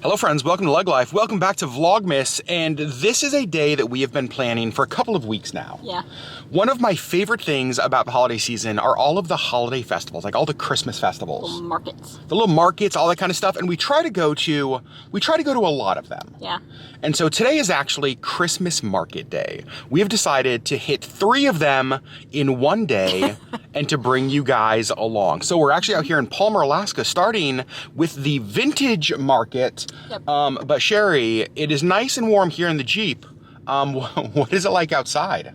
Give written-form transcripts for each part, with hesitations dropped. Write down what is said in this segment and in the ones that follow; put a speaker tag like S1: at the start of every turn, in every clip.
S1: Hello friends, welcome to Legg Life. Welcome back to Vlogmas, and this is a day that we have been planning for a couple of weeks now.
S2: Yeah.
S1: One of my favorite things about the holiday season are all of the holiday festivals, like all the Christmas festivals.
S2: Little markets.
S1: The little markets, all that kind of stuff, and we try to go to a lot of them.
S2: Yeah.
S1: And so today is actually Christmas Market Day. We have decided to hit 3 of them in one day and to bring you guys along. So we're actually out here in Palmer, Alaska, starting with the vintage market.
S2: Yep.
S1: But Sherri, it is nice and warm here in the Jeep. What is it like outside?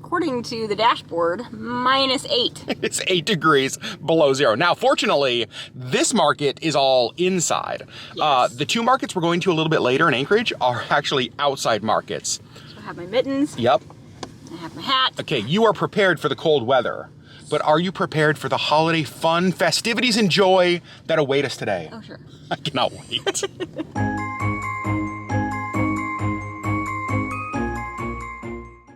S2: According to the dashboard, -8.
S1: It's 8 degrees below zero. Now, fortunately, this market is all inside.
S2: Yes.
S1: The 2 markets we're going to a little bit later in Anchorage are actually outside markets.
S2: So I have my mittens.
S1: Yep.
S2: I have my hat.
S1: Okay, you are prepared for the cold weather, but are you prepared for the holiday fun, festivities, and joy that await us today?
S2: Oh, sure.
S1: I cannot wait.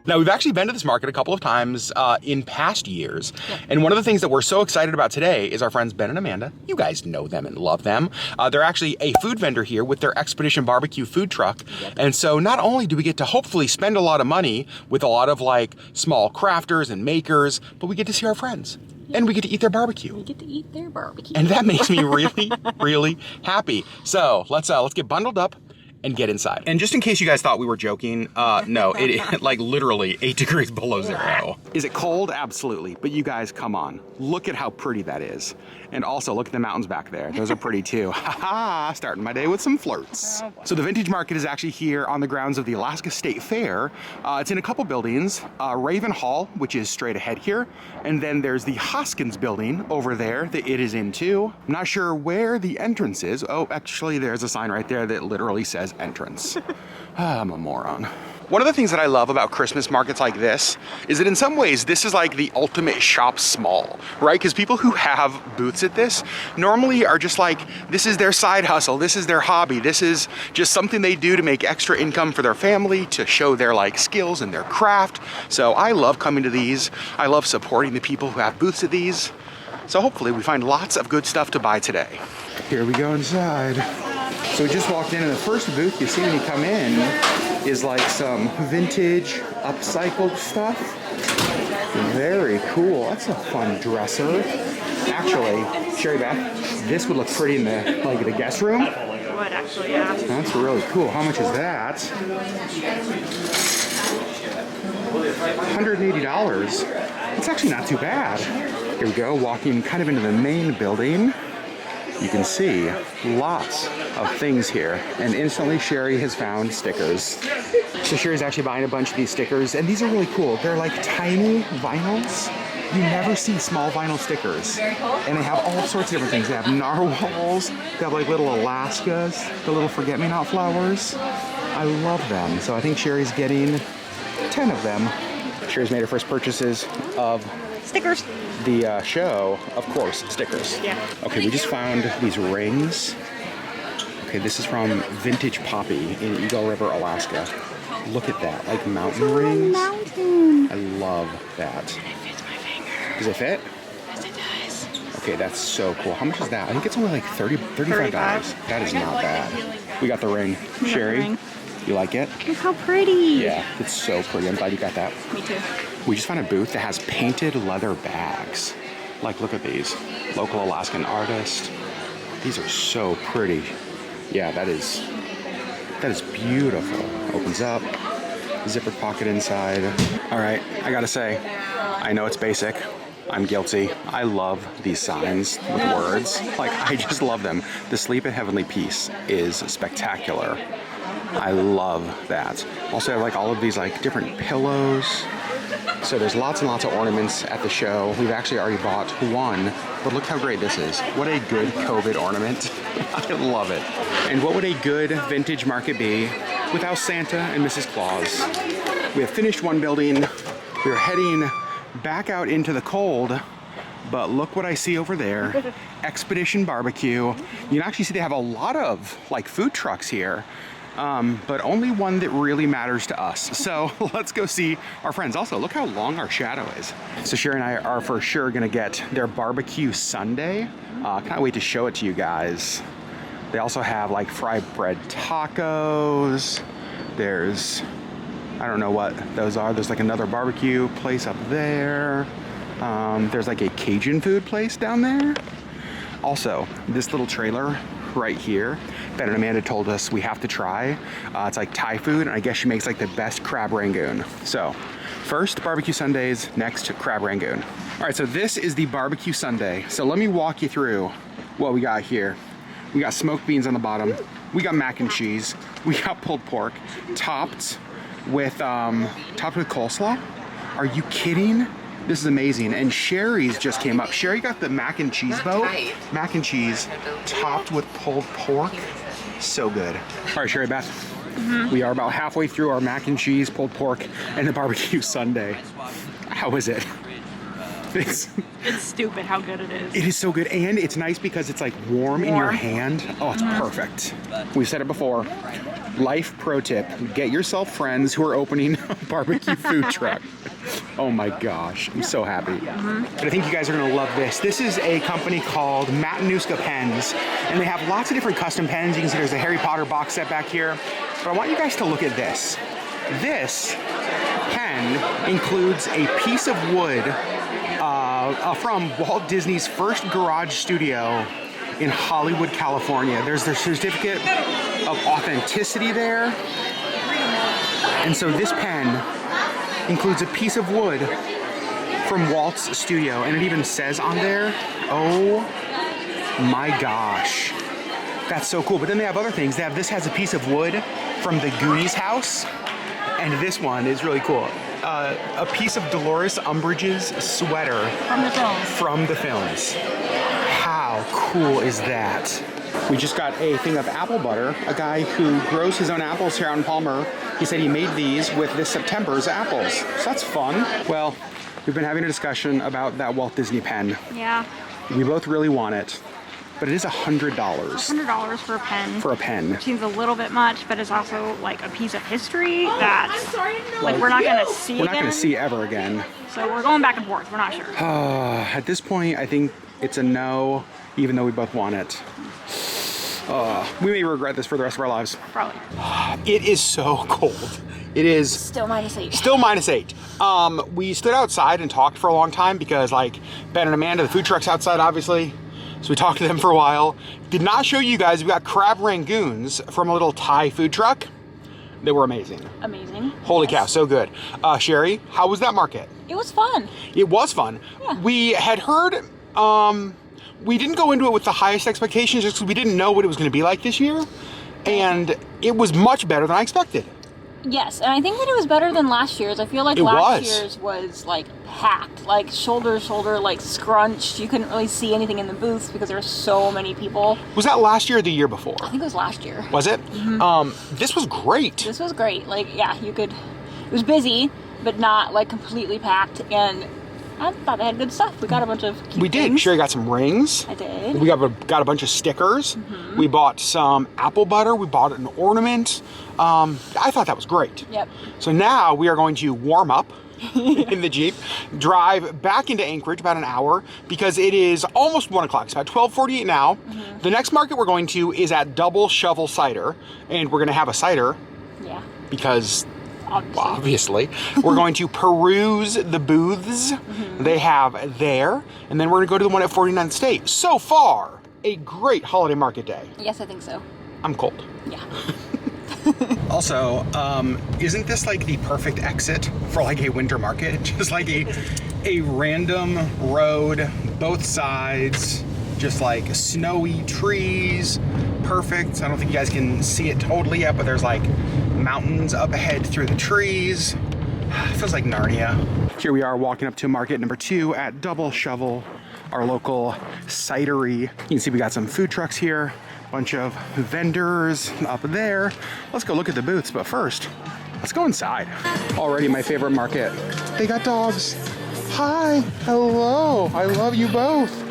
S1: Now, we've actually been to this market a couple of times in past years.
S2: Yep.
S1: And one of the things that we're so excited about today is our friends Ben and Amanda. You guys know them and love them. They're actually a food vendor here with their Expedition BBQ food truck.
S2: Yep.
S1: And so not only do we get to hopefully spend a lot of money with a lot of like small crafters and makers, but we get to see our friends. Yep. And we get to eat their barbecue.
S2: We get to eat their barbecue.
S1: And that makes me really, really happy. So let's get bundled up and get inside. And just in case you guys thought we were joking, no, it like literally 8 degrees below zero. Is it cold? Absolutely. But you guys, come on. Look at how pretty that is. And also look at the mountains back there. Those are pretty too. Ha-ha, starting my day with some flirts.
S2: Oh,
S1: so the vintage market is actually here on the grounds of the Alaska State Fair. It's in a couple buildings. Raven Hall, which is straight ahead here. And then there's the Hoskins building over there that it is in too. I'm not sure where the entrance is. Oh, actually there's a sign right there that literally says entrance. I'm a moron. One of the things that I love about Christmas markets like this is that in some ways this is like the ultimate shop small, right? Because people who have booths at this normally are just like, this is their side hustle, this is their hobby, this is just something they do to make extra income for their family, to show their like skills and their craft. So I love coming to these. I love supporting the people who have booths at these. So hopefully we find lots of good stuff to buy today. Here we go inside. So we just walked in, and the first booth you see when you come in is like some vintage upcycled stuff. Very cool. That's a fun dresser. Actually, Sherri Beth, this would look pretty in the guest room.
S2: It would actually, yeah.
S1: That's really cool. How much is that? $180. It's actually not too bad. Here we go, walking kind of into the main building. You can see lots of things here, and instantly Sherri has found stickers. So Sherri's actually buying a bunch of these stickers, and these are really cool. They're like tiny vinyls. You never see small vinyl stickers. And they have all sorts of different things. They have narwhals, they have like little Alaskas, the little forget-me-not flowers. I love them. So I think Sherri's getting 10 of them. Sherri's made her first purchases of
S2: Stickers.
S1: the show, of course, stickers.
S2: Yeah.
S1: Okay, we just found these rings. Okay, this is from Vintage Poppy in Eagle River, Alaska. Look at that, like mountain rings.
S2: Mountain.
S1: I love that.
S2: It fits my finger.
S1: Does it fit?
S2: Yes, it does.
S1: Okay, that's so cool. How much is that? I think it's only like $35. That is not bad. We got the ring. Sherri,
S2: ring.
S1: you like it?
S2: Look how pretty.
S1: Yeah, it's so pretty. I'm glad you got that.
S2: Me too.
S1: We just found a booth that has painted leather bags. Like, look at these. Local Alaskan artist. These are so pretty. Yeah, that is beautiful. Opens up, zipper pocket inside. All right, I gotta say, I know it's basic. I'm guilty. I love these signs with words. Like, I just love them. The Sleep in Heavenly Peace is spectacular. I love that. Also, I have like all of these like different pillows. So there's lots and lots of ornaments at the show. We've actually already bought one, but look how great this is. What a good COVID ornament. I love it. And what would a good vintage market be without Santa and Mrs. Claus? We have finished one building. We're heading back out into the cold, but look what I see over there. Expedition BBQ. You can actually see they have a lot of like food trucks here. But only one that really matters to us. So let's go see our friends. Also, look how long our shadow is. So Sherri and I are for sure gonna get their barbecue sundae. Can't wait to show it to you guys. They also have like fried bread tacos. There's, I don't know what those are. There's like another barbecue place up there. There's like a Cajun food place down there. Also, this little trailer right here, Ben and Amanda told us we have to try. It's like Thai food, and I guess she makes like the best crab rangoon. So first, barbecue sundaes, next crab rangoon. All right, so this is the barbecue sundae. So let me walk you through what we got here. We got smoked beans on the bottom. We got mac and cheese. We got pulled pork, topped with coleslaw. Are you kidding? This is amazing. And Sherri's just came up. Sherri got the mac and cheese boat. Mac and cheese topped with pulled pork. So good. All right, Sherri Beth. We are about halfway through our mac and cheese, pulled pork, and the barbecue sundae. How is it? It's
S2: stupid how good it is.
S1: It is so good, and it's nice because it's like warm in your hand. Oh, it's perfect. We've said it before. Life pro tip, get yourself friends who are opening a barbecue food truck. Oh my gosh, I'm so happy. But I think you guys are gonna love this. This is a company called Matanuska Pens, and they have lots of different custom pens. You can see there's a Harry Potter box set back here. But I want you guys to look at this. This pen includes a piece of wood from Walt Disney's first garage studio in Hollywood, California. There's their certificate of authenticity there. And so this pen includes a piece of wood from Walt's studio, and it even says on there, oh my gosh. That's so cool. But then they have other things. This has a piece of wood from the Goonies house, and this one is really cool. A piece of Dolores Umbridge's sweater from the films. How cool is that? We just got a thing of apple butter. A guy who grows his own apples here out in Palmer, he said he made these with this September's apples. So that's fun. Well, we've been having a discussion about that Walt Disney pen.
S2: Yeah.
S1: We both really want it, but it is $100.
S2: $100 for a pen.
S1: For a pen.
S2: Which seems a little bit much, but it's also like a piece of history that like we're not gonna see.
S1: We're not gonna see ever again.
S2: So we're going back and forth. We're not sure.
S1: At this point, I think it's a no, even though we both want it. We may regret this for the rest of our lives.
S2: Probably.
S1: It is so cold. It is
S2: still -8.
S1: Still -8. We stood outside and talked for a long time because like Ben and Amanda, the food truck's outside obviously. So we talked to them for a while. Did not show you guys, we got crab rangoons from a little Thai food truck. They were amazing.
S2: Amazing.
S1: Holy cow, so good. Sherri, how was that market?
S2: It was fun.
S1: It was fun.
S2: Yeah.
S1: We had heard, we didn't go into it with the highest expectations just because we didn't know what it was going to be like this year. And it was much better than I expected.
S2: Yes, and I think that it was better than last year's. I feel like last year's was like packed, like shoulder to shoulder, like scrunched. You couldn't really see anything in the booths because there were so many people.
S1: Was that last year or the year before?
S2: I think it was last year.
S1: Was it? This was great.
S2: This was great. Like, yeah, you could, it was busy, but not like completely packed. And I thought they had good stuff. We got a bunch of cute things.
S1: Sherri got some rings.
S2: I did.
S1: We got a bunch of stickers. We bought some apple butter. We bought an ornament. I thought that was great.
S2: Yep.
S1: So now we are going to warm up in the Jeep, drive back into Anchorage about an hour because it is almost 1 o'clock. It's about 12:48 now. The next market we're going to is at Double Shovel Cider, and we're going to have a cider.
S2: Yeah.
S1: Because obviously. We're going to peruse the booths they have there, and then we're going to go to the one at 49th State. So far, a great holiday market day.
S2: Yes, I think so.
S1: I'm cold.
S2: Yeah.
S1: Also, isn't this like the perfect exit for like a winter market? Just like a random road, both sides, just like snowy trees. Perfect. I don't think you guys can see it totally yet, but there's like mountains up ahead through the trees. It feels like Narnia. Here we are walking up to market number 2 at Double Shovel, our local cidery. You can see we got some food trucks here, bunch of vendors up there. Let's go look at the booths, but first, let's go inside. Already my favorite market. They got dogs. Hi, hello, I love you both.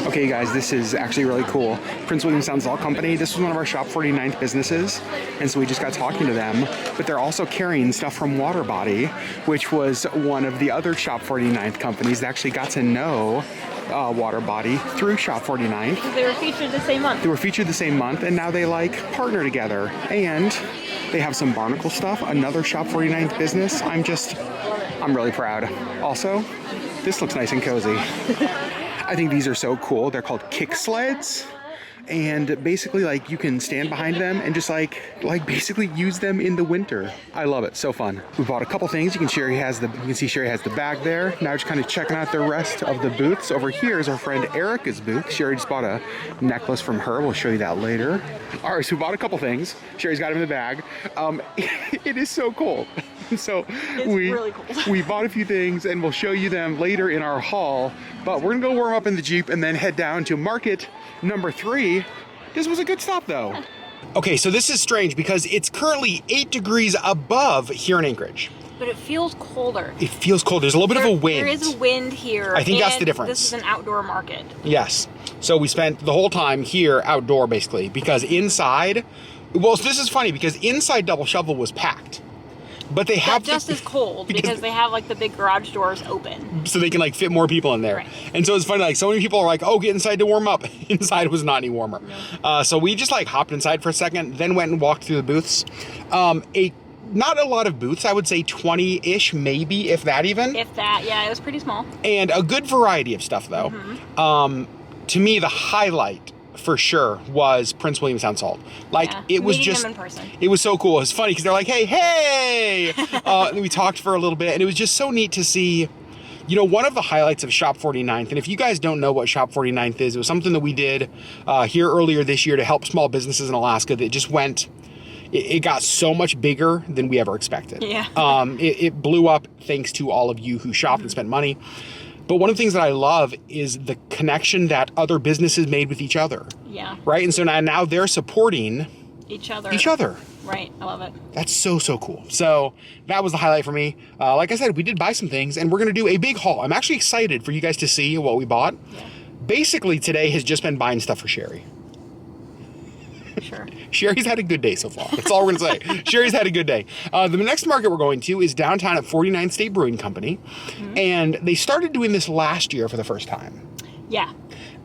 S1: Okay guys, this is actually really cool. Prince William Sound Salt Company, this was one of our Shop 49th businesses, and so we just got talking to them, but they're also carrying stuff from Waterbody, which was one of the other Shop 49th companies that actually got to know water body through Shop 49th.
S2: They were featured the same month.
S1: They were featured the same month, and now they like partner together. And they have some barnacle stuff, another Shop 49th business. I'm really proud. Also, this looks nice and cozy. I think these are so cool. They're called kick sleds. And basically, like, you can stand behind them and just like basically use them in the winter. I love it, so fun. We bought a couple things. You can see Sherri has the bag there. Now just kind of checking out the rest of the booths. Over here is our friend Erica's booth. Sherri just bought a necklace from her. We'll show you that later. All right, so we bought a couple things. Sherri's got them in the bag. It is so cool. So
S2: really cool.
S1: We bought a few things and we'll show you them later in our haul. But we're gonna go warm up in the Jeep and then head down to market number 3. This was a good stop though. Okay, so this is strange because it's currently 8 degrees above here in Anchorage.
S2: But it feels colder.
S1: It feels cold. There's a little bit of a wind.
S2: There is a wind here.
S1: I think that's the difference.
S2: This is an outdoor market.
S1: Yes. So we spent the whole time here outdoor basically because inside, well, this is funny because inside Double Shovel was packed. But they have
S2: just as cold because they have like the big garage doors open.
S1: So they can like fit more people in there. Right. And so it's funny, like so many people are like, oh, get inside to warm up. Inside was not any warmer. No. So we just like hopped inside for a second, then went and walked through the booths. Not a lot of booths, I would say 20-ish, maybe, if that even.
S2: If that, yeah, it was pretty small.
S1: And a good variety of stuff though. To me, the highlight for sure was Prince William Sound Salt. Like it was just,
S2: him in person.
S1: It was so cool. It was funny because they're like, hey, and we talked for a little bit and it was just so neat to see, you know, one of the highlights of Shop 49th. And if you guys don't know what Shop 49th is, it was something that we did here earlier this year to help small businesses in Alaska that just went, it got so much bigger than we ever expected.
S2: Yeah.
S1: It blew up thanks to all of you who shopped and spent money. But one of the things that I love is the connection that other businesses made with each other.
S2: Yeah.
S1: Right? And so now they're supporting
S2: each other. Right. I love it.
S1: That's so cool. So that was the highlight for me. Like I said, we did buy some things and we're going to do a big haul. I'm actually excited for you guys to see what we bought. Yeah. Basically, today has just been buying stuff for Sherri.
S2: Sure.
S1: Sherri's had a good day so far. That's all we're going to say. Sherri's had a good day. The next market we're going to is downtown at 49th State Brewing Company. And they started doing this last year for the first time.
S2: Yeah.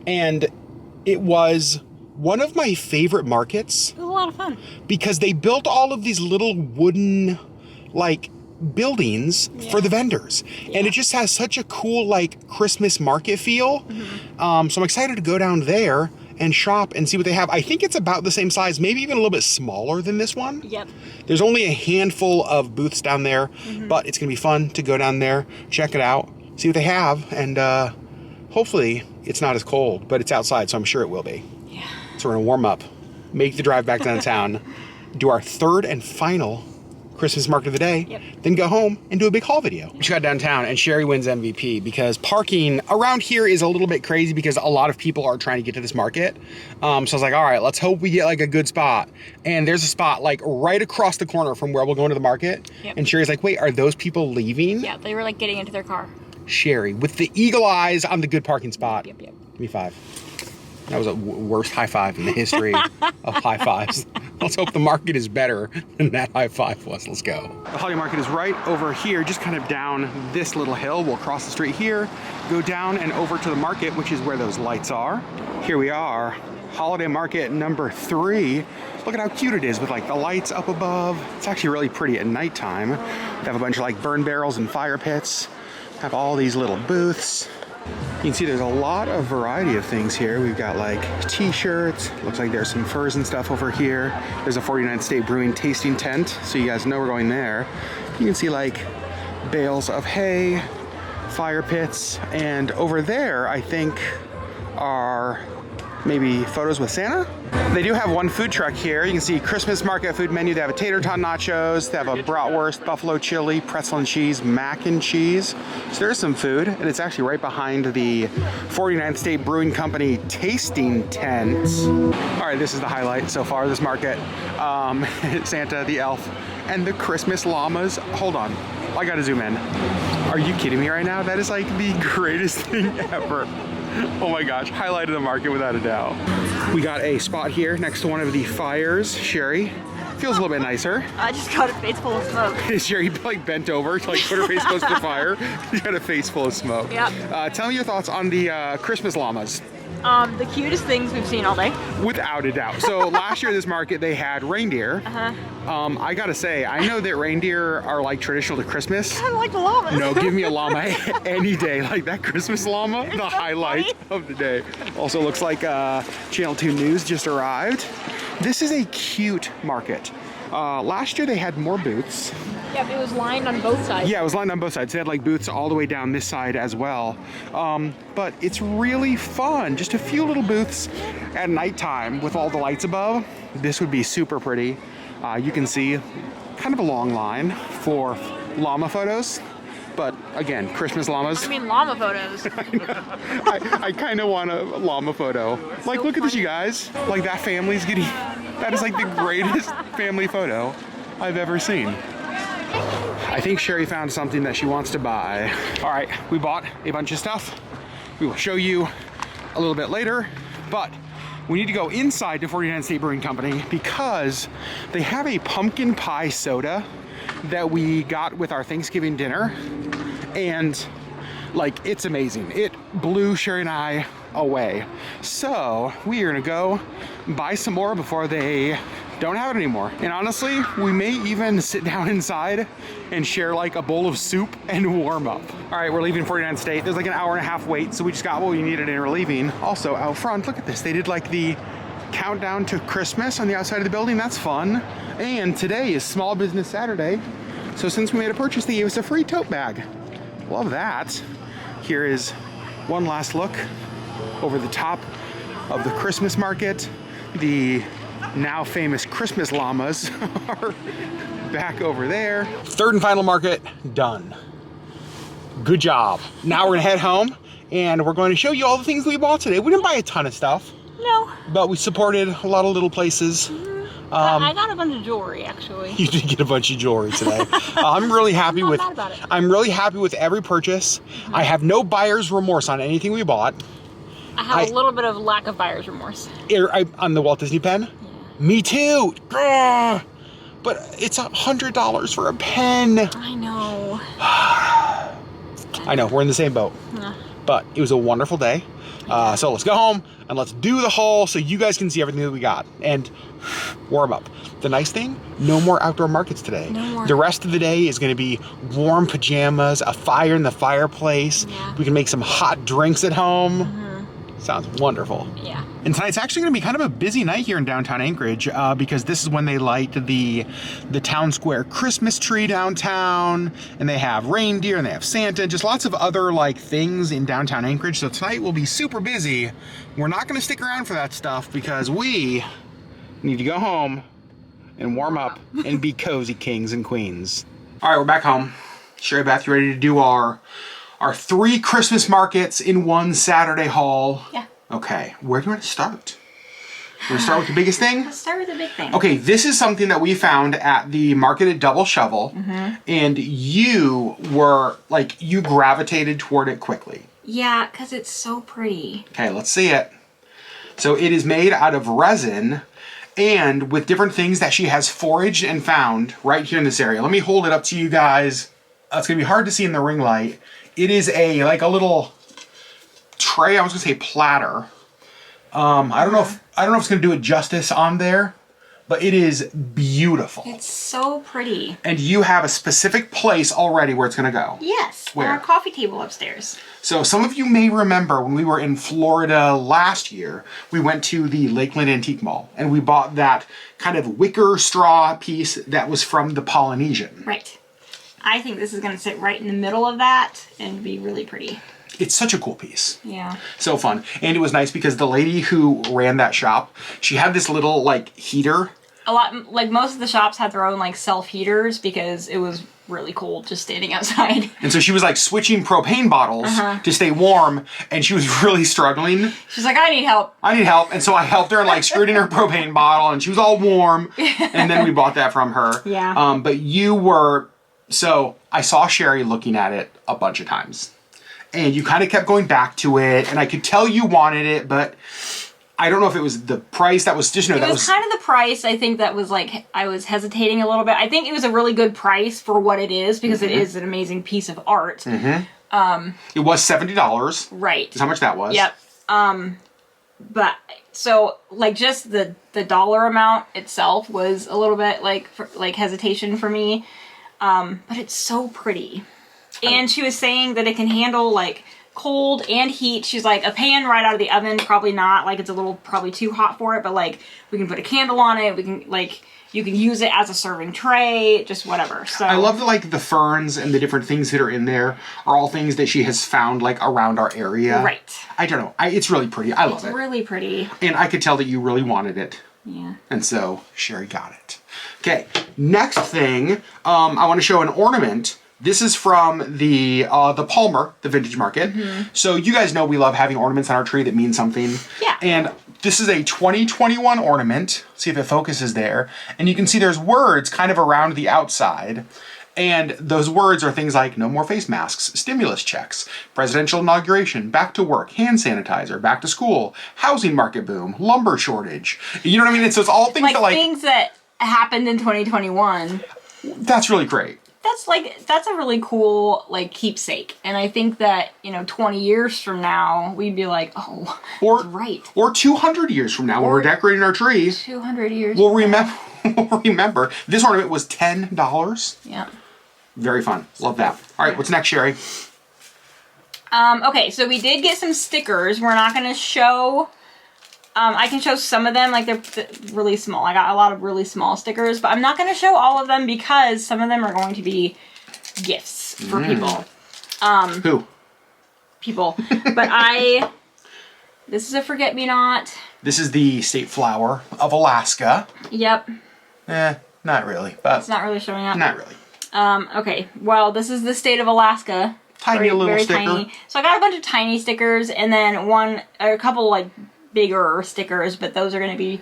S1: And it was one of my favorite markets.
S2: It was a lot of fun.
S1: Because they built all of these little wooden, like, buildings for the vendors. Yeah. And it just has such a cool, like, Christmas market feel. So I'm excited to go down there and shop and see what they have. I think it's about the same size, maybe even a little bit smaller than this one.
S2: Yep.
S1: There's only a handful of booths down there, but it's going to be fun to go down there, check it out, see what they have, and hopefully it's not as cold, but it's outside, so I'm sure it will be.
S2: Yeah.
S1: So we're going to warm up, make the drive back downtown, do our third and final Christmas market of the day, then go home and do a big haul video. We just got downtown and Sherri wins MVP because parking around here is a little bit crazy because a lot of people are trying to get to this market. So I was like, all right, let's hope we get like a good spot. And there's a spot like right across the corner from where we'll go into the market. And Sherri's like, wait, are those people leaving?
S2: Yeah, they were like getting into their car.
S1: Sherri with the eagle eyes on the good parking spot.
S2: Yep.
S1: Give me 5. That was a worst high five in the history of high fives. Let's hope the market is better than that high five was. Let's go. The holiday market is right over here, just kind of down this little hill. We'll cross the street here, go down and over to the market, which is where those lights are. Here we are, holiday market number 3. Look at how cute it is with like the lights up above. It's actually really pretty at nighttime. They have a bunch of like burn barrels and fire pits. Have all these little booths. You can see there's a lot of variety of things here. We've got like t-shirts, looks like there's some furs and stuff over here. There's a 49th State Brewing tasting tent, so you guys know we're going there. You can see like bales of hay, fire pits, and over there I think are maybe photos with Santa. They do have one food truck here. You can see Christmas market food menu. They have a tater tot nachos. They have a bratwurst, buffalo chili, pretzel and cheese, mac and cheese. So there's some food, and it's actually right behind the 49th State Brewing Company tasting tent. All right, this is the highlight so far, this market. Santa, the elf, and the Christmas llamas. Hold on, I gotta zoom in. Are you kidding me right now? That is like the greatest thing ever. Oh my gosh, highlight of the market without a doubt. We got a spot here next to one of the fires. Sherri, feels a little bit nicer.
S2: I just got a face full of smoke.
S1: Sherri like bent over to like put her face close to the fire. She got a face full of smoke.
S2: Yep.
S1: Tell me your thoughts on the Christmas llamas.
S2: The cutest things we've seen all day.
S1: Without a doubt. So last year at this market they had reindeer. I gotta say, I know that reindeer are like traditional to Christmas.
S2: I kind of like the llamas.
S1: No, give me a llama any day. Like that Christmas llama, the highlight of the day. Also looks like Channel 2 News just arrived. This is a cute market. Last year they had more booths.
S2: Yeah, but it was lined on both sides.
S1: Yeah, it was lined on both sides. They had like booths all the way down this side as well. But it's really fun. Just a few little booths at nighttime with all the lights above. This would be super pretty. You can see kind of a long line for llama photos. But again, Christmas llamas.
S2: I mean llama photos.
S1: I kind of want a llama photo. Like, look at this, you guys. Like that family's getting, that is like the greatest family photo I've ever seen. I think Sherri found something that she wants to buy. All right, we bought a bunch of stuff. We will show you a little bit later, but we need to go inside to 49 State Brewing Company because they have a pumpkin pie soda that we got with our Thanksgiving dinner, and like, it's amazing. It blew Sherri and I away. So we are gonna go buy some more before they don't have it anymore. And honestly, we may even sit down inside and share like a bowl of soup and warm up. All right, we're leaving 49 State. There's like an hour and a half wait, so we just got what we needed and we're leaving. Also out front, look at this. They did like the countdown to Christmas on the outside of the building. That's fun. And today is Small Business Saturday. So since we made a purchase, they gave us a free tote bag. Love that. Here is one last look over the top of the Christmas market. The now famous Christmas llamas are back over there. Third and final market done. Good job. Now we're gonna head home and we're going to show you all the things that we bought today. We didn't buy a ton of stuff. No. But we supported a lot of little places.
S2: I got a bunch of jewelry, actually.
S1: You did get a bunch of jewelry today. I'm really happy with.
S2: Mad about it.
S1: I'm really happy with every purchase. I have no buyer's remorse on anything we bought.
S2: I have a little bit of lack of buyer's remorse.
S1: On the Walt Disney pen. Yeah. Me too. Ugh. But it's $100 for a pen.
S2: I know.
S1: I know. We're in the same boat. Yeah. But it was a wonderful day. So let's go home and let's do the haul so you guys can see everything that we got and warm up. The nice thing, no more outdoor markets today.
S2: No more.
S1: The rest of the day is going to be warm pajamas, a fire in the fireplace. Yeah. We can make some hot drinks at home. Sounds wonderful. Yeah. And tonight's actually going to be kind of a busy night here in downtown Anchorage because this is when they light the town square Christmas tree downtown, and they have reindeer and they have Santa and just lots of other like things in downtown Anchorage. So tonight will be super busy. We're not going to stick around for that stuff because we need to go home and warm up and be cozy kings and queens. All right, we're back home. Sherri, Beth, you ready to do our 3 Christmas markets in one Saturday haul? Yeah. Okay, where do you want to start? You want to start with the biggest thing?
S2: Let's start with the big thing.
S1: Okay, this is something that we found at the market at Double Shovel, and you were, like, you gravitated toward it quickly.
S2: Yeah, because it's so pretty.
S1: Okay, let's see it. So it is made out of resin, and with different things that she has foraged and found right here in this area. Let me hold it up to you guys. It's going to be hard to see in the ring light. It is like a little tray. I was gonna say platter. I don't know if it's gonna do it justice on there, but it is beautiful.
S2: It's so pretty.
S1: And you have a specific place already where it's gonna go.
S2: Yes,
S1: where?
S2: On our coffee table upstairs.
S1: So some of you may remember when we were in Florida last year, we went to the Lakeland Antique Mall and we bought that kind of wicker straw piece that was from the Polynesian.
S2: Right. I think this is going to sit right in the middle of that and be really pretty.
S1: It's such a cool piece.
S2: Yeah.
S1: So fun. And it was nice because the lady who ran that shop, she had this little like heater.
S2: Like most of the shops had their own like self heaters because it was really cold just standing outside.
S1: And so she was like switching propane bottles to stay warm, and she was really struggling.
S2: She's like, I need help.
S1: I need help. And so I helped her and like screwed in her propane bottle, and she was all warm. And then we bought that from her.
S2: Yeah.
S1: But you were... So I saw Sherri looking at it a bunch of times, and you kind of kept going back to it, and I could tell you wanted it, but I don't know if it was the price that was just,
S2: it was kind of the price. I think that was like, I was hesitating a little bit. I think it was a really good price for what it is, because it is an amazing piece of art.
S1: It was $70.
S2: Right.
S1: That's how much that was.
S2: Yep. But so like just the dollar amount itself was a little bit like hesitation for me. But it's so pretty. And she was saying that it can handle like cold and heat. She's like, a pan right out of the oven, probably not. Like, it's a little probably too hot for it, but like we can put a candle on it. We can like, you can use it as a serving tray, just whatever. So
S1: I love that, like, the ferns and the different things that are in there are all things that she has found like around our area.
S2: Right.
S1: I don't know. It's really pretty. I love it.
S2: It's really pretty.
S1: And I could tell that you really wanted it.
S2: Yeah.
S1: And so Sherri got it. Okay. Next thing, I want to show an ornament. This is from the Palmer, the vintage market. So you guys know we love having ornaments on our tree that mean something.
S2: Yeah.
S1: And this is a 2021 ornament. See if it focuses there. And you can see there's words kind of around the outside. And those words are things like no more face masks, stimulus checks, presidential inauguration, back to work, hand sanitizer, back to school, housing market boom, lumber shortage. You know what I mean? So it's all things that
S2: things that happened in 2021.
S1: That's really great.
S2: That's a really cool keepsake, and I think that 20 years from now we'd be like, oh, that's right.
S1: Or 200 years from now when we're decorating our tree,
S2: 200 years.
S1: We'll remember. This ornament was $10.
S2: Yeah.
S1: Very fun. Love that. All right, what's next, Sherri?
S2: Okay, so we did get some stickers. We're not going to show. I can show some of them, like they're really small. I got a lot of really small stickers, but I'm not going to show all of them because some of them are going to be gifts for people.
S1: Who?
S2: People. But this is a forget-me-not.
S1: This is the state flower of Alaska.
S2: Yep.
S1: Not really, but
S2: it's not really showing up.
S1: Not really.
S2: Okay, well, this is the state of Alaska.
S1: Tiny little
S2: very
S1: sticker.
S2: Tiny. So I got a bunch of tiny stickers, and then a couple bigger stickers, but those are going to be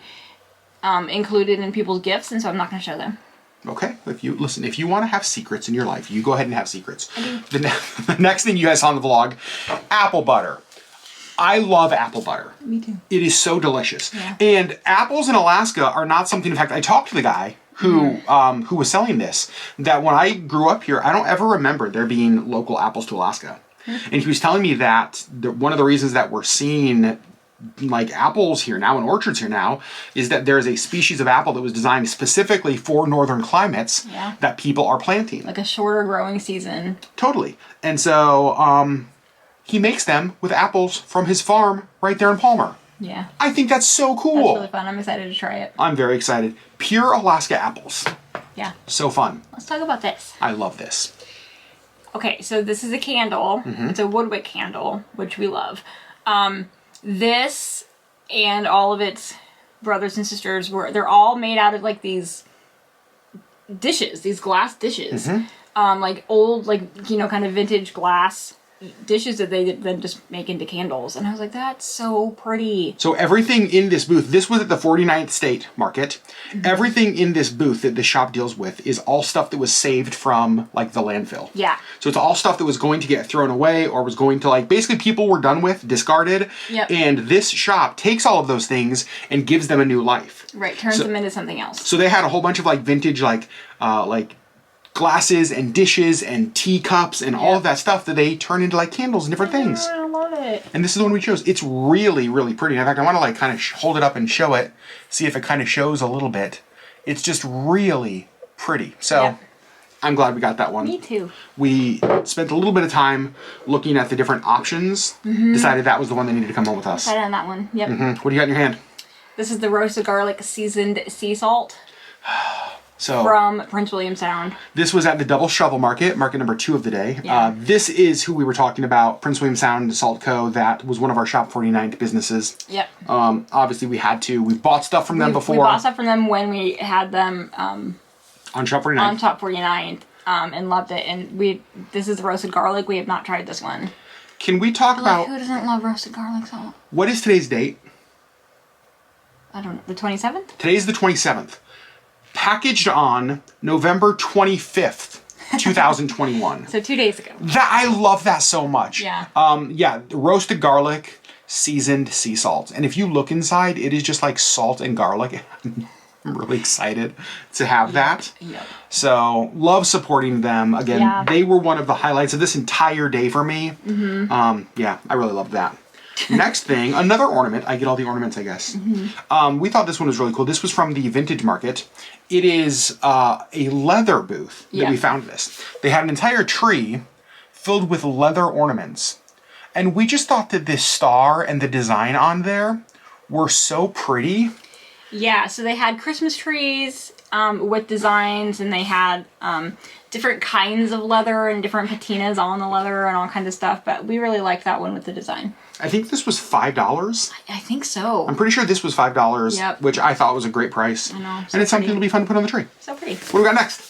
S2: included in people's gifts, and so I'm not going to show them.
S1: Okay, if you want to have secrets in your life, you go ahead and have secrets. The next thing you guys saw in the vlog, apple butter. I love apple butter.
S2: Me too.
S1: It is so delicious.
S2: Yeah.
S1: And apples in Alaska are not something, in fact, I talked to the guy who was selling this, that when I grew up here, I don't ever remember there being local apples to Alaska. And he was telling me that one of the reasons that we're seeing apples here now and orchards here now is that there's a species of apple that was designed specifically for northern climates that people are planting.
S2: Like a shorter growing season.
S1: Totally. And so he makes them with apples from his farm right there in Palmer.
S2: Yeah.
S1: I think that's so cool.
S2: That's really fun. I'm excited to try it.
S1: I'm very excited. Pure Alaska apples.
S2: Yeah.
S1: So fun.
S2: Let's talk about this.
S1: I love this.
S2: Okay, so this is a candle. It's a woodwick candle, which we love. This and all of its brothers and sisters they're all made out of these dishes, these glass dishes. Old, kind of vintage glass dishes that they then just make into candles. And I was like, that's so pretty. So
S1: everything in this booth, this was at the 49th State Market. Everything in this booth that the shop deals with is all stuff that was saved from the landfill.
S2: Yeah.
S1: So it's all stuff that was going to get thrown away or was going to basically people were done with, discarded.
S2: Yep.
S1: And this shop takes all of those things and gives them a new life.
S2: Right, turns them into something else.
S1: So they had a whole bunch of vintage glasses and dishes and teacups and all of that stuff that they turn into candles and different things.
S2: I love it.
S1: And this is the one we chose. It's really, really pretty. In fact, I want to kind of hold it up and show it, see if it kind of shows a little bit. It's just really pretty. So I'm glad we got that one.
S2: Me too.
S1: We spent a little bit of time looking at the different options, decided that was the one that needed to come home with us.
S2: Decided on that one. Yep.
S1: What do you got in your hand?
S2: This is the roasted garlic seasoned sea salt.
S1: So,
S2: from Prince William Sound.
S1: This was at the Double Shovel Market, market number 2 of the day.
S2: Yeah.
S1: This is who we were talking about, Prince William Sound Salt Co. That was one of our Shop 49 businesses.
S2: Yep.
S1: Obviously, we had to. We bought stuff from them before.
S2: We bought stuff from them when we had them
S1: on Shop 49.
S2: On Shop 49, and loved it. And this is the roasted garlic. We have not tried this one.
S1: Can we talk about
S2: who doesn't love roasted garlic salt?
S1: What is today's date?
S2: I don't know. The 27th?
S1: Today's the 27th. Packaged on November 25th. 2021.
S2: So 2 days ago.
S1: I love that so much.
S2: Yeah.
S1: Yeah, roasted garlic, seasoned sea salt. And if you look inside, it is just like salt and garlic. I'm really excited to have that.
S2: Yep.
S1: So, love supporting them. Again, they were one of the highlights of this entire day for me. Yeah, I really loved that. Next thing, another ornament. I get all the ornaments, I guess. We thought this one was really cool. This was from the Vintage Market. It is a leather booth that we found this. They had an entire tree filled with leather ornaments. And we just thought that this star and the design on there were so pretty.
S2: Yeah, so they had Christmas trees with designs, and they had different kinds of leather and different patinas on the leather and all kinds of stuff, but we really liked that one with the design.
S1: I think this was $5.
S2: I think so.
S1: I'm pretty sure this was $5, which I thought was a great price.
S2: I know.
S1: And it's something that'll be fun to put on the tree.
S2: So pretty.
S1: What do we got next?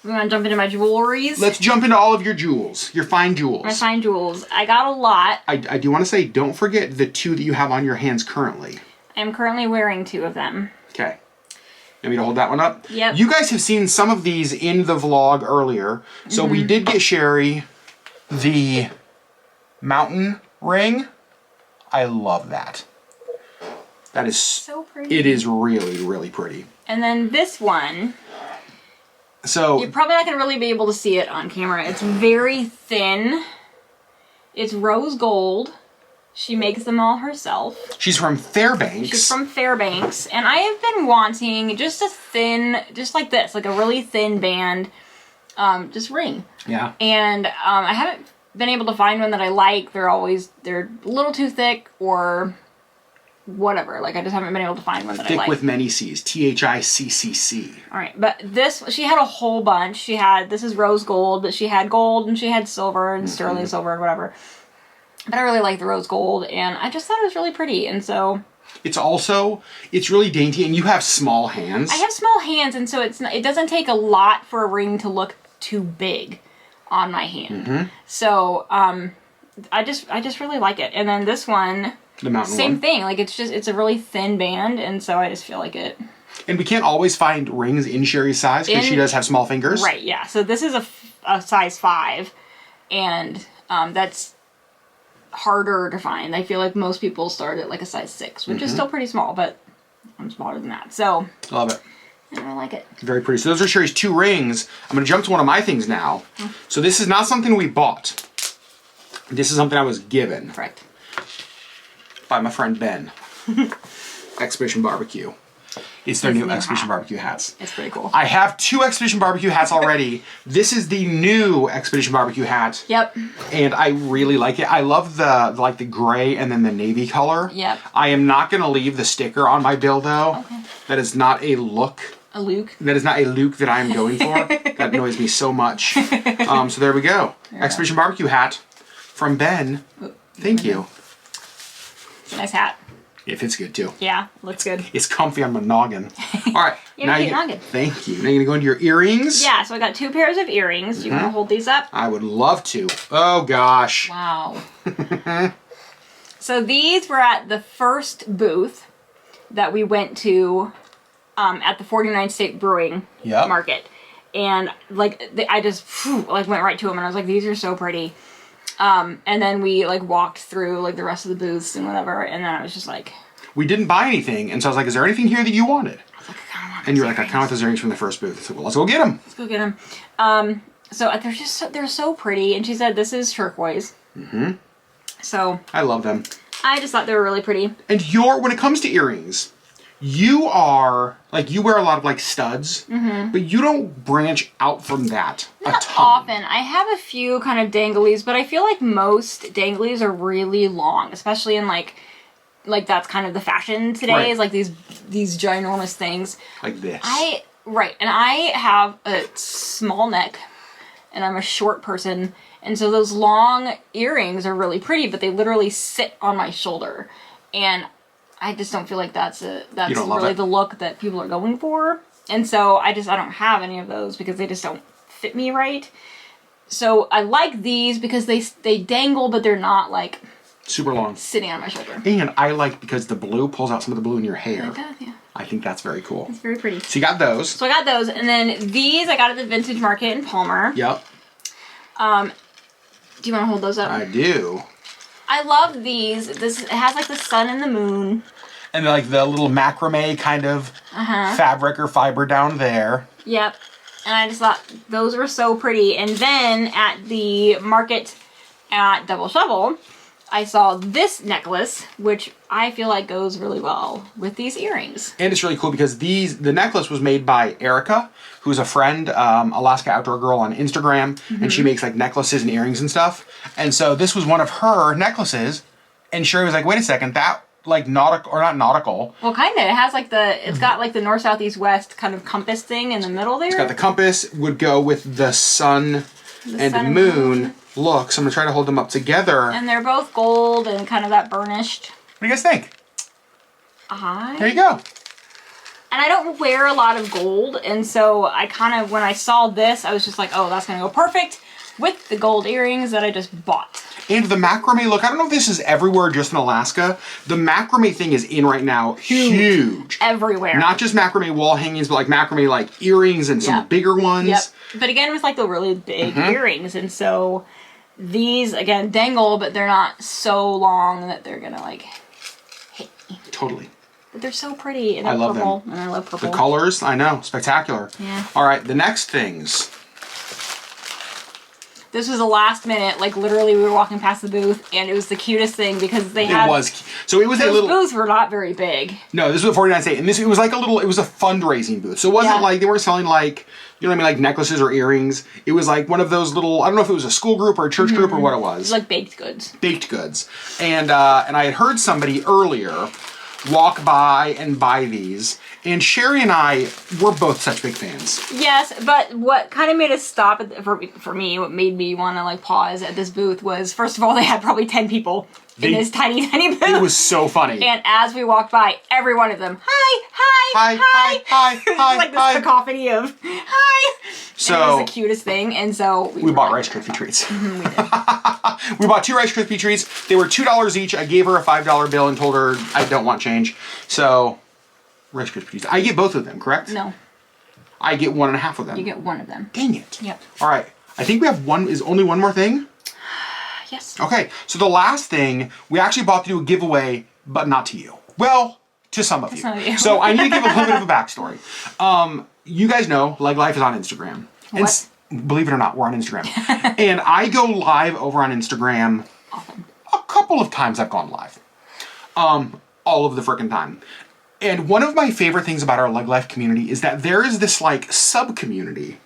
S2: We want to jump into my jewelries.
S1: Let's jump into all of your jewels, your fine jewels.
S2: My fine jewels. I got a lot.
S1: I do want to say, don't forget the 2 that you have on your hands currently.
S2: I'm currently wearing 2 of them.
S1: Okay. You want me to hold that one up?
S2: Yep.
S1: You guys have seen some of these in the vlog earlier. So we did get Sherri the mountain ring. I love that. That is
S2: so pretty.
S1: It is really, really pretty.
S2: And then this one,
S1: so
S2: you're probably not going to really be able to see it on camera. It's very thin. It's rose gold. She makes them all herself.
S1: She's from Fairbanks.
S2: She's from Fairbanks. And I have been wanting just a thin, just like this, like a really thin band, just ring.
S1: Yeah.
S2: And I haven't been able to find one that I like. They're a little too thick or whatever. Like, I just haven't been able to find one that I like.
S1: Thick with many C's. THICCC.
S2: All right. But this, she had a whole bunch. This is rose gold, but she had gold and she had silver and sterling silver and whatever. But I really like the rose gold, and I just thought it was really pretty, and so...
S1: It's really dainty, and you have small hands.
S2: I have small hands, and so it doesn't take a lot for a ring to look too big on my hand. So, I just really like it. And then this one,
S1: the mountain
S2: same
S1: one.
S2: thing. Like, it's a really thin band, and so I just feel like it...
S1: And we can't always find rings in Sherri's size, because she does have small fingers.
S2: Right, yeah. So this is a size 5, and that's... harder to find. I feel like most people start at like a size 6, which is still pretty small, but I'm smaller than that. So
S1: love it.
S2: I like it.
S1: Very pretty. So those are Sherri's 2 rings. I'm going to jump to one of my things now. So this is not something we bought. This is something I was given.
S2: Correct.
S1: By my friend Ben. Expedition BBQ. It's their new Expedition BBQ hats.
S2: It's pretty cool.
S1: I have 2 Expedition BBQ hats already. This is the new Expedition BBQ hat.
S2: Yep.
S1: And I really like it. I love the gray and then the navy color.
S2: Yep.
S1: I am not going to leave the sticker on my bill though.
S2: Okay.
S1: That is not a look.
S2: A Luke.
S1: That is not a look that I am going for. That annoys me so much. So there we go. Expedition BBQ hat from Ben. Thank you.
S2: It's a nice hat.
S1: It fits good too.
S2: Yeah, looks good.
S1: It's comfy on my noggin. All right.
S2: Now you noggin.
S1: Thank you. Now you're going to go into your earrings?
S2: Yeah, so I got 2 pairs of earrings. Do you want to hold these up?
S1: I would love to. Oh, gosh.
S2: Wow. So these were at the first booth that we went to at the 49th State Brewing Market. And, I just, went right to them, and I was like, these are so pretty. And then we, walked through, the rest of the booths and whatever, and then I was just like...
S1: We didn't buy anything, and so I was like, is there anything here that you wanted?
S2: I was like, I kind of want
S1: And you're like, I kind of want those earrings from the first booth. I said, well, let's go get them.
S2: Let's go get them. So they're so pretty, and she said this is turquoise. So...
S1: I love them.
S2: I just thought they were really pretty.
S1: And when it comes to earrings, you are, you wear a lot of, studs, but you don't branch out from that a ton.
S2: Often. I have a few kind of danglies, but I feel like most danglies are really long, especially in, that's kind of the fashion today, is, these ginormous things.
S1: Like this.
S2: Right, and I have a small neck, and I'm a short person, and so those long earrings are really pretty, but they literally sit on my shoulder, and I just don't feel like that's really the look that people are going for. And so I don't have any of those because they just don't fit me right. So I like these because they dangle, but they're not
S1: super long.
S2: Sitting on my shoulder.
S1: And I like because the blue pulls out some of the blue in your hair.
S2: Like that, yeah.
S1: I think that's very cool.
S2: It's very pretty.
S1: So you got those.
S2: So I got those, and then these I got at the Vintage Market in Palmer.
S1: Yep.
S2: Do you want to hold those up?
S1: I do.
S2: I love these. It has like the sun and the moon.
S1: And like the little macrame kind of fabric or fiber down there.
S2: Yep. And I just thought those were so pretty. And then at the market at Double Shovel, I saw this necklace, which I feel like goes really well with these earrings.
S1: And it's really cool because the necklace was made by Erica, who's a friend, Alaska Outdoor Girl on Instagram, and she makes like necklaces and earrings and stuff. And so this was one of her necklaces, and Sherri was like, "Wait a second, that like nautical or not nautical?"
S2: Well, kind of. It has like it's got like the north, south, east, west kind of compass thing in the middle there.
S1: It's got the compass, would go with the sun and
S2: sun and
S1: moon. Look, so I'm gonna try to hold them up together.
S2: And they're both gold and kind of that burnished.
S1: What do you guys think? There you go.
S2: And I don't wear a lot of gold, and so I kind of, when I saw this, I was just like, oh, that's gonna go perfect with the gold earrings that I just bought.
S1: And the macrame, look, I don't know if this is everywhere, just in Alaska. The macrame thing is in right now, huge.
S2: Everywhere.
S1: Not just macrame wall hangings, but like macrame like earrings and some bigger ones.
S2: Yep. But again, with like the really big earrings, and so these, again, dangle, but they're not so long that they're gonna like hit me.
S1: Totally.
S2: But they're so pretty, and they're
S1: I love
S2: purple,
S1: them.
S2: and I love purple.
S1: The colors, I know, spectacular.
S2: Yeah.
S1: All right, the next things.
S2: This was the last minute, like literally we were walking past the booth, and it was the cutest thing because they had...
S1: It was. So it was
S2: those
S1: a little...
S2: booths were not very big.
S1: No, this was a 49 State, and it was like a little, it was a fundraising booth. So it wasn't like, they weren't selling like, you know what I mean, like necklaces or earrings. It was like one of those little, I don't know if it was a school group or a church group or what it was.
S2: It was like baked goods.
S1: Baked goods. And I had heard somebody earlier walk by and buy these. And Sherri and I were both such big fans.
S2: Yes, but what kind of made us stop for me, what made me want to like pause at this booth was, first of all, they had probably 10 people in this tiny booth.
S1: It was so funny.
S2: And as we walked by, every one of them, hi,
S1: Hi, hi, hi,
S2: It was
S1: hi,
S2: like this
S1: hi.
S2: cacophony of hi.
S1: So
S2: and it was the cutest thing, and so
S1: we bought Rice Krispie treats. We bought 2 Rice Krispie treats. They were $2 each. I gave her a $5 bill and told her I don't want change. So Rice Krispie treats. I get both of them, correct?
S2: No.
S1: I get 1.5 of them.
S2: You get one of them.
S1: Dang it.
S2: Yep.
S1: All right. I think we have only one more thing.
S2: Yes.
S1: Okay. So the last thing we actually bought to do a giveaway, but not to you. Well, to some of you.
S2: Some of you.
S1: So I need to give a little bit of a backstory. You guys know Legg Life is on Instagram.
S2: What?
S1: And believe it or not, we're on Instagram. And I go live over on Instagram.
S2: Often.
S1: A couple of times I've gone live. All of the frickin' time. And one of my favorite things about our Legg Life community is that there is this like sub-community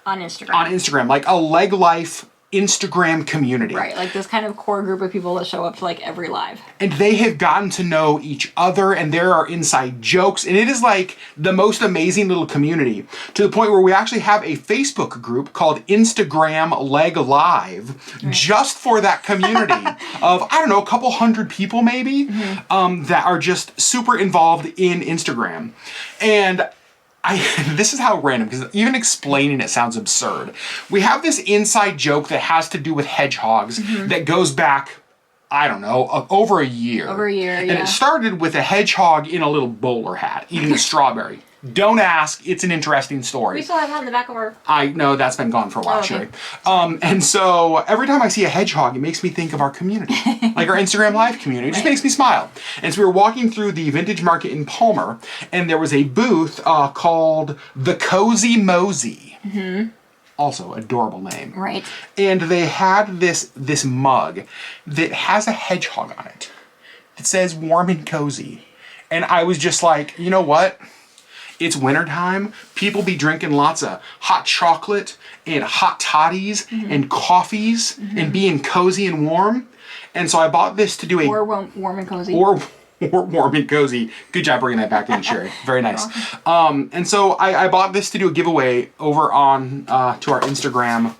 S2: On Instagram.
S1: on Instagram, like a Legg Life Instagram community.
S2: Right, like this kind of core group of people that show up to like every live.
S1: And they have gotten to know each other, and there are inside jokes, and it is like the most amazing little community, to the point where we actually have a Facebook group called Instagram Legg Live, just for that community of, I don't know, a couple hundred people maybe, that are just super involved in Instagram. And this is how random, because even explaining it sounds absurd. We have this inside joke that has to do with hedgehogs that goes back, I don't know, over a year.
S2: Over a year,
S1: And it started with a hedgehog in a little bowler hat eating a strawberry. Don't ask, it's an interesting story.
S2: We still have that in the back of our...
S1: I know that's been gone for a while,
S2: okay.
S1: Sherri. And so every time I see a hedgehog, it makes me think of our community, like our Instagram Live community. It just makes me smile. And so we were walking through the Vintage Market in Palmer, and there was a booth called The Cozy Mosey. Also, adorable name.
S2: Right.
S1: And they had this mug that has a hedgehog on it. It says warm and cozy. And I was just like, you know what? It's wintertime. People be drinking lots of hot chocolate and hot toddies and coffees and being cozy and warm. And so I bought this to do a...
S2: Or warm and cozy.
S1: Or warm and cozy. Good job bringing that back in, Sherri. Very nice. And so I bought this to do a giveaway over on to our Instagram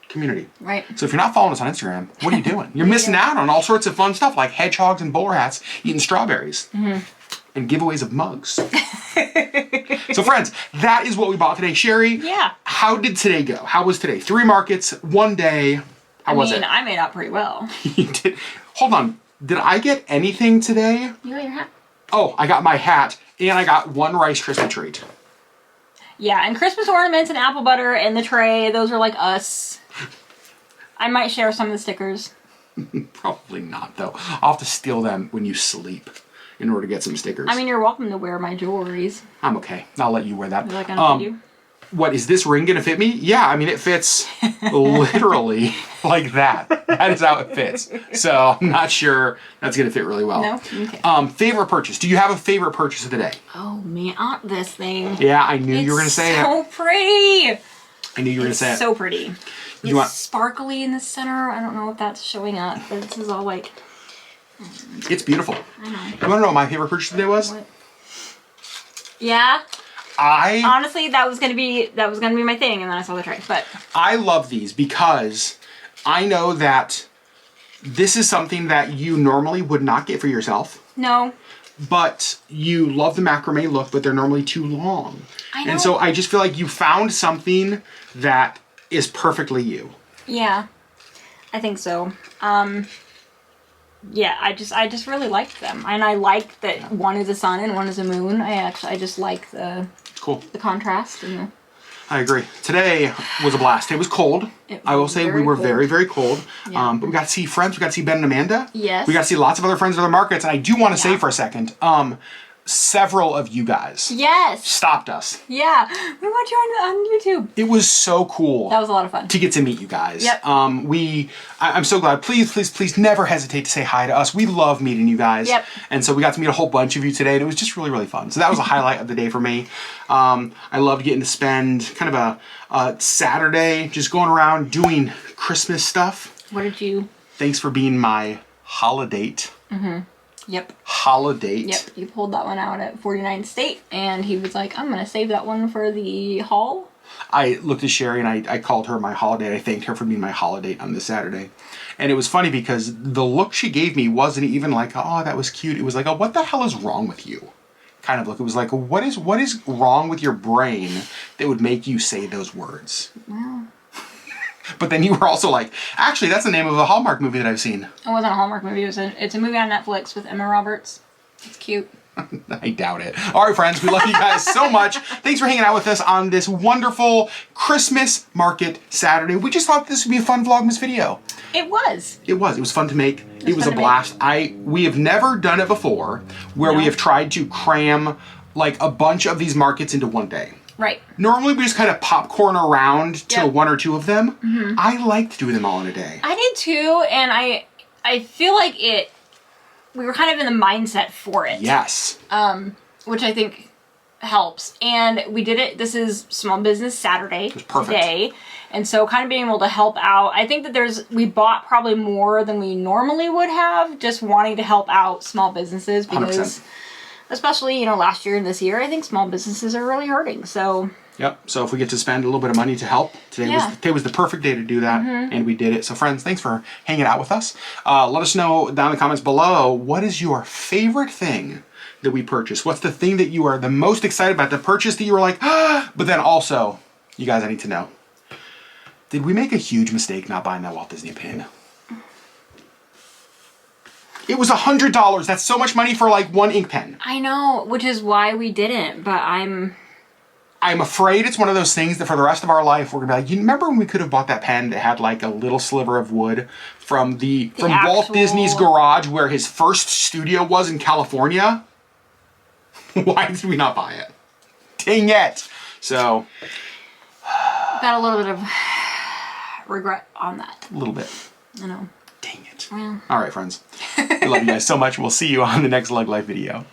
S1: community.
S2: Right.
S1: So if you're not following us on Instagram, what are you doing? You're missing out on all sorts of fun stuff like hedgehogs and bowler hats eating strawberries. And giveaways of mugs. So friends, that is what we bought today. Sherri,
S2: Yeah.
S1: how did today go? How was today? 3 markets, 1 day. How was it?
S2: I made out pretty well.
S1: You did. Hold on. Did I get anything today?
S2: You got your hat.
S1: Oh, I got my hat, and I got one Rice Krispie treat.
S2: Yeah, and Christmas ornaments and apple butter and the tray, those are like us. I might share some of the stickers.
S1: Probably not, though. I'll have to steal them when you sleep in order to get some stickers.
S2: I mean, you're welcome to wear my jewelries.
S1: I'm okay. I'll let you wear that.
S2: Is that gonna fit you?
S1: What, is this ring gonna fit me? Yeah, I mean, it fits literally like that. That is how it fits. So I'm not sure that's gonna fit really well.
S2: No? Okay.
S1: Favorite purchase. Do you have a favorite purchase of the day?
S2: Oh man, this thing.
S1: Yeah, I knew you were gonna say it.
S2: It's so pretty.
S1: I knew you were gonna say it.
S2: So pretty.
S1: You want
S2: sparkly in the center. I don't know if that's showing up, but this is all like.
S1: It's beautiful.
S2: I know.
S1: You wanna know what my favorite purchase of the day was?
S2: What? Yeah. Honestly, that was gonna be my thing, and then I saw the tray. But
S1: I love these because I know that this is something that you normally would not get for yourself.
S2: no.
S1: But you love the macrame look, but they're normally too long.
S2: I know.
S1: And so I just feel like you found something that is perfectly you.
S2: Yeah, I think so. Yeah, I just really liked them, and I like that one is a sun and one is a moon. I just like the
S1: Cool.
S2: contrast and the.
S1: I agree. Today was a blast. It was cold. I will say we were very, very cold.
S2: Yeah.
S1: But we got to see friends. We got to see Ben and Amanda.
S2: Yes.
S1: We got to see lots of other friends at other markets. And I do want to say for a second, several of you guys
S2: Yes.
S1: stopped us.
S2: Yeah, we watch you on YouTube.
S1: It was so cool.
S2: That was a lot of fun.
S1: To get to meet you guys.
S2: Yep.
S1: I'm so glad. Please never hesitate to say hi to us. We love meeting you guys.
S2: Yep.
S1: And so we got to meet a whole bunch of you today, and it was just really, really fun. So that was a highlight of the day for me. I loved getting to spend kind of a Saturday just going around doing Christmas stuff.
S2: What did you?
S1: Thanks for being my holiday.
S2: Yep.
S1: Holiday.
S2: Yep. You pulled that one out at 49 State, and he was like, "I'm gonna save that one for the haul."
S1: I looked at Sherri and I called her my holiday. I thanked her for being my holiday on this Saturday. And it was funny because the look she gave me wasn't even like, oh, that was cute. It was like, oh, what the hell is wrong with you? Kind of look. It was like, what is wrong with your brain that would make you say those words?
S2: Well,
S1: But then you were also like, actually, that's the name of a Hallmark movie that I've seen.
S2: it wasn't a Hallmark movie. It's a movie on Netflix with Emma Roberts. It's cute.
S1: I doubt it. All right, friends, we love you guys so much. Thanks for hanging out with us on this wonderful Christmas market Saturday. We just thought this would be a fun Vlogmas video.
S2: It was.
S1: It was fun to make. It was a
S2: fun to
S1: blast. We have never done it before where we have tried to cram like a bunch of these markets into one day.
S2: Right.
S1: Normally we just kind of popcorn around to
S2: Yep.
S1: one or two of them. I liked doing them all in a day.
S2: I did too, and I feel like we were kind of in the mindset for it.
S1: Yes.
S2: Which I think helps. And we did it. This is Small Business Saturday today. And so kind of being able to help out. I think that we bought probably more than we normally would have, just wanting to help out small businesses because
S1: 100%.
S2: especially, last year and this year, I think small businesses are really hurting. So
S1: Yep. So if we get to spend a little bit of money to help, today was the perfect day to do that, and we did it. So friends, thanks for hanging out with us. Let us know down in the comments below, what is your favorite thing that we purchased? What's the thing that you are the most excited about, the purchase that you were like, ah, but then also, you guys, I need to know, did we make a huge mistake not buying that Walt Disney pin? It was $100. That's so much money for like one ink pen.
S2: I know, which is why we didn't, but I'm
S1: afraid it's one of those things that for the rest of our life, we're gonna be like, you remember when we could have bought that pen that had like a little sliver of wood from Walt Disney's garage where his first studio was in California? Why did we not buy it? Dang it. So.
S2: got a little bit of regret on that.
S1: A little bit.
S2: I know.
S1: Dang it.
S2: Well.
S1: All right, friends. We love you guys so much. We'll see you on the next Legg Life video.